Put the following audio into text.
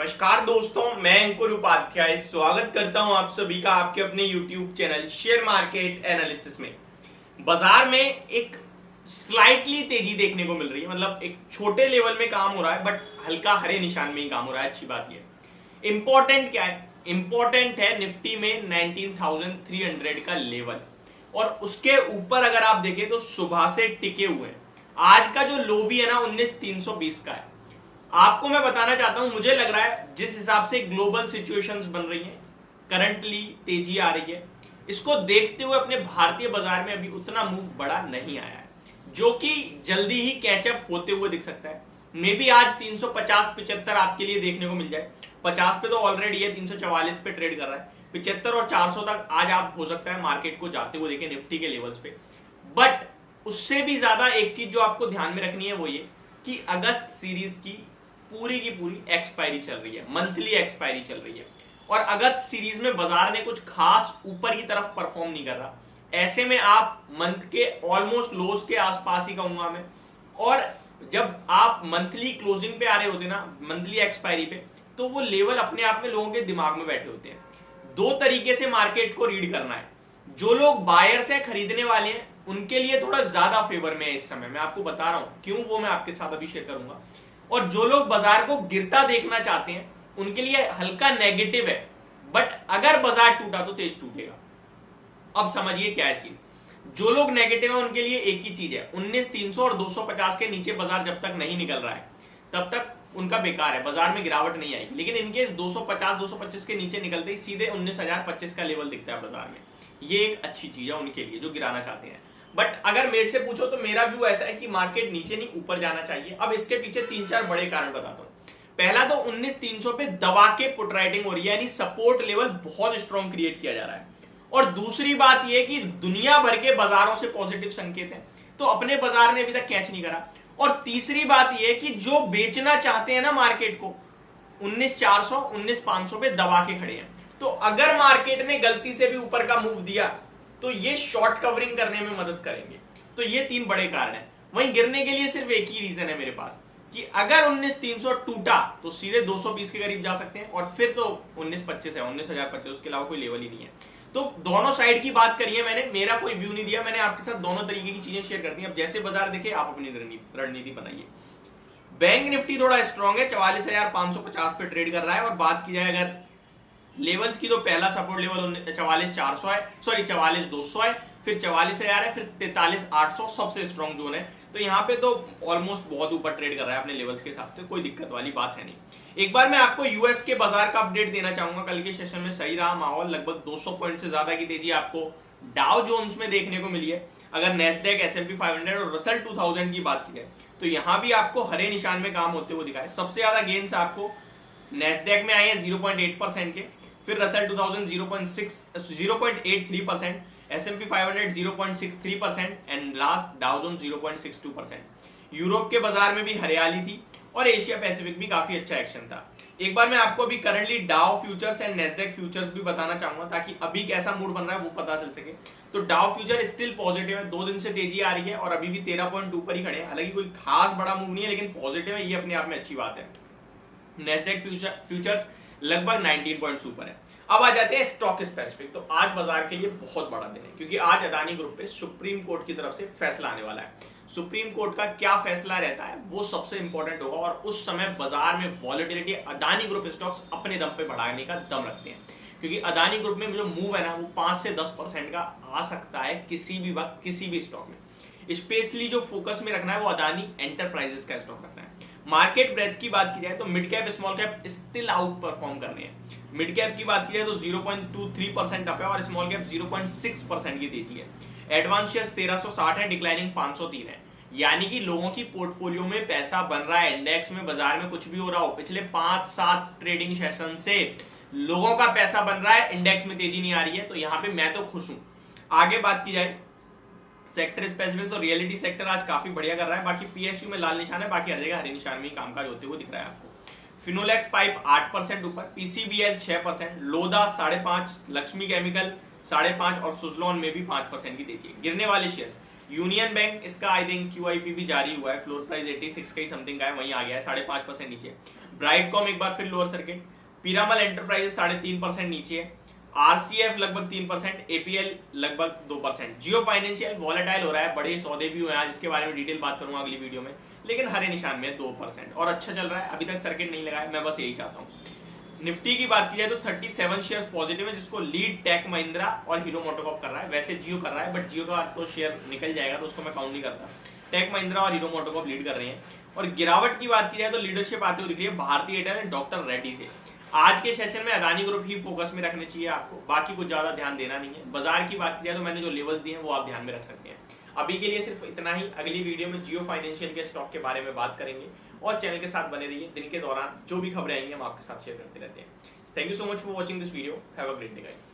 नमस्कार दोस्तों, मैं अंकुर उपाध्याय स्वागत करता हूं आप सभी का आपके अपने YouTube channel share market analysis में। बाजार में एक स्लाइटली तेजी देखने को मिल रही है, मतलब एक छोटे लेवल में काम हो रहा है बट हल्का हरे निशान में ही काम हो रहा है। अच्छी बात यह इंपॉर्टेंट क्या है, इंपॉर्टेंट है निफ्टी में 19,300 का लेवल और उसके ऊपर अगर आप देखें तो सुबह से टिके हुए हैं। आज का जो लो भी है ना 19,320 का है। आपको मैं बताना चाहता हूं, मुझे लग रहा है जिस हिसाब से ग्लोबल सिचुएशंस बन रही हैं, करंटली तेजी आ रही है, इसको देखते हुए अपने भारतीय बाजार में अभी उतना मूव बड़ा नहीं आया है, जो कि जल्दी ही कैचअप होते हुए दिख सकता है। मे बी आज 350-75 आपके लिए देखने को मिल जाए। 50 पे तो ऑलरेडी है, 344 पे ट्रेड कर रहा है। 75 और 400 तक आज आप हो सकता है मार्केट को जाते हुए देखें निफ्टी के लेवल्स पे। बट उससे भी ज्यादा एक चीज जो आपको ध्यान में रखनी है वो ये कि अगस्त सीरीज की पूरी एक्सपायरी चल रही है, मंथली एक्सपायरी चल रही है और अगस्त सीरीज में बाजार ने कुछ खास ऊपर की तरफ परफॉर्म नहीं कर रहा। ऐसे में आप मंथ के ऑलमोस्ट लोज के आसपास ही कहूंगा मैं, और जब आप मंथली क्लोजिंग पे आ रहे होते ना, मंथली एक्सपायरी पे, तो वो लेवल अपने आप में लोगों के दिमाग में बैठे होते हैं। दो तरीके से मार्केट को रीड करना है। जो लोग बायर्स हैं, खरीदने वाले हैं, उनके लिए थोड़ा ज्यादा फेवर में है इस समय। मैं आपको बता रहा हूं क्यों, वो मैं आपके साथ अभी शेयर करूंगा। और जो लोग बाजार को गिरता देखना चाहते हैं उनके लिए हल्का नेगेटिव है, बट अगर बाजार टूटा तो तेज टूटेगा। अब समझिए क्या है सीन। जो लोग नेगेटिव है उनके लिए एक ही चीज है, 19,300 और 250 के नीचे बाजार जब तक नहीं निकल रहा है तब तक उनका बेकार है, बाजार में गिरावट नहीं आएगी। लेकिन इनकेस 250-225 के नीचे निकलते ही सीधे 19,025 का लेवल दिखता है बाजार में। ये एक अच्छी चीज है उनके लिए जो गिराना चाहते हैं। बट अगर मेरे से पूछो तो मेरा व्यू ऐसा है कि मार्केट नीचे नहीं ऊपर जाना चाहिए। अब इसके पीछे 3-4 बड़े कारण बताता हूं। पहला तो 19,300 पे दबा के पुट राइटिंग हो रही है, यानी सपोर्ट लेवल बहुत स्ट्रॉन्ग क्रिएट किया जा रहा है। और दूसरी बात यह कि दुनिया भर के बाजारों से पॉजिटिव संकेत है, तो अपने बाजार ने अभी तक कैच नहीं करा। और तीसरी बात यह कि जो बेचना चाहते हैं ना मार्केट को, 19,400 19,500 पे दबा के खड़े हैं। तो अगर मार्केट ने गलती से भी ऊपर का मूव दिया तो ये शॉर्ट कवरिंग करने में मदद करेंगे। तो ये 3 बड़े कारण हैं। वहीं गिरने के लिए सिर्फ एक ही रीजन है मेरे पास कि अगर 19,300 टूटा तो सीधे 220 के करीब जा सकते हैं, और फिर तो 19,25 है, 19,025, उसके अलावा कोई लेवल ही नहीं है। तो दोनों साइड की बात करी है मैंने, मेरा कोई व्यू नहीं दिया, मैंने आपके साथ दोनों तरीके की चीजें शेयर कर दी। अब जैसे बाजार देखे आप अपनी रणनीति बनाइए। बैंक निफ्टी थोड़ा स्ट्रॉन्ग है, 44,550 पे ट्रेड कर रहा है। और बात की जाए अगर लेवल्स की तो पहला सपोर्ट लेवल 44,400 है, सॉरी 44,200 है, फिर 44,000 है, फिर 43,800 सबसे स्ट्रॉन्ग जोन है। तो यहाँ पे तो ऑलमोस्ट बहुत ऊपर ट्रेड कर रहा है अपने लेवल्स के हिसाब से, कोई दिक्कत वाली बात है नहीं। एक बार मैं आपको यूएस के बाजार का अपडेट देना चाहूंगा। कल के सेशन में सही रहा माहौल, लगभग 200 पॉइंट से ज्यादा की तेजी आपको डाउ जोन्स में देखने को मिली है। अगर नैस्डैक, S&P 500 और रसल 2000 की बात की जाए तो यहाँ भी आपको हरे निशान में काम होते हुए दिखा है। सबसे ज्यादा गेन्स आपको नैस्डैक में आए हैं 0.8% के, फिर Russell 2000 0.83%, S&P 500 0.63% and last Dow Jones 0.62%। Europe के बाजार में भी हरियाली थी और एशिया पैसिफिक भी काफी अच्छा एक्शन था। एक बार मैं आपको अभी currently Dow futures and Nasdaq futures भी बताना चाहूंगा ताकि अभी कैसा मूड बन रहा है वो पता चल सके। तो डाउ फ्यूचर स्टिल पॉजिटिव है, 2 दिन से तेजी आ रही है और अभी भी 13.2 पर ही खड़े हैं। हालांकि कोई खास बड़ा मूव नहीं है लेकिन पॉजिटिव है, ये अपने आप में अच्छी बात है। नैस्डैक फ्यूचर्स लगभग 19 पॉइंट्स ऊपर है। अब आ जाते हैं स्टॉक स्पेसिफिक। तो आज बाजार के लिए बहुत बड़ा दिन है क्योंकि आज अदानी ग्रुप पे सुप्रीम कोर्ट की तरफ से फैसला आने वाला है। सुप्रीम कोर्ट का क्या फैसला रहता है वो सबसे इंपॉर्टेंट होगा और उस समय बाजार में वॉलेटिलिटी अदानी ग्रुप स्टॉक्स अपने दम पे बढ़ाने का दम रखते हैं, क्योंकि अदानी ग्रुप में जो मूव है ना वो 5 से 10% का आ सकता है किसी भी वक्त किसी भी स्टॉक में। स्पेशली जो फोकस में रखना है वो अदानी एंटरप्राइजेस का स्टॉक रखना है। मार्केट ब्रेथ की बात की जाए तो mid cap small cap still out perform कर रहे हैं। मिड कैप की बात की जाए तो 0.23% अप है और स्मॉल कैप 0.6% की तेजी है। एडवांस शेयर्स 1360 है, डिक्लाइनिंग 503 है। यानी कि लोगों की पोर्टफोलियो में पैसा बन रहा है। इंडेक्स में बाजार में कुछ भी हो रहा हो, पिछले 5-7 ट्रेडिंग सेशन से लोगों का पैसा बन रहा है, इंडेक्स में तेजी नहीं आ रही है। तो यहाँ पे मैं तो खुश हूं। आगे बात की जाए सेक्टर स्पेसिफिक तो रियलिटी सेक्टर आज काफी बढ़िया कर रहा है। बाकी पीएसयू में लाल निशान है, बाकी हर जगह हरे निशान में ही कामकाज होते हुए दिख रहा है आपको। फिनोलेक्स पाइप 8% ऊपर, पीसीबीएल 6%, लोधा 5.5%, लक्ष्मी केमिकल 5.5% और सुजलॉन में भी 5% की तेजी है। गिरने वाले शेयर्स यूनियन बैंक, इसका आई थिंक QIP भी जारी हुआ है, फ्लोर प्राइस 86 का ही समथिंग का है, वहीं आ गया है 5.5% नीचे। ब्राइटकॉम एक बार फिर लोअर सर्किट, पीरामल एंटरप्राइजेस 3.5% नीचे है, आरसीएफ लगभग 3%, एपीएल लगभग 2%। जियो फाइनेंशियल वॉलेटाइल हो रहा है, बड़े सौदे भी हुए हैं, जिसके बारे में डिटेल बात करूंगा अगली वीडियो में, लेकिन हरे निशान में 2% और अच्छा चल रहा है, अभी तक सर्किट नहीं लगाया, मैं बस यही चाहता हूँ। निफ्टी की बात की जाए तो 37 शेयर्स पॉजिटिव है, जिसको लीड टेक महिंद्रा और हीरो मोटोकॉर्प कर रहा है। वैसे जियो कर रहा है, बट जियो का तो शेयर निकल जाएगा तो उसको मैं काउंट नहीं करता। टेक महिंद्रा और हीरो मोटोकॉर्प लीड कर रहे हैं। और गिरावट की बात की जाए तो लीडरशिप आते हुए दिख रही है भारतीय एयरटेल एंड डॉक्टर रेड्डी से। आज के सेशन में अदानी ग्रुप ही फोकस में रखने चाहिए आपको, बाकी कुछ ज्यादा ध्यान देना नहीं है। बाजार की बात की जाए तो मैंने जो लेवल्स दिए हैं वो आप ध्यान में रख सकते हैं। अभी के लिए सिर्फ इतना ही, अगली वीडियो में जियो फाइनेंशियल के स्टॉक के बारे में बात करेंगे और चैनल के साथ बने रहिए। दिन के दौरान जो भी खबरें आएंगी हम आपके साथ शेयर करते रहते हैं। Thank you so much for watching this video, have a great day guys.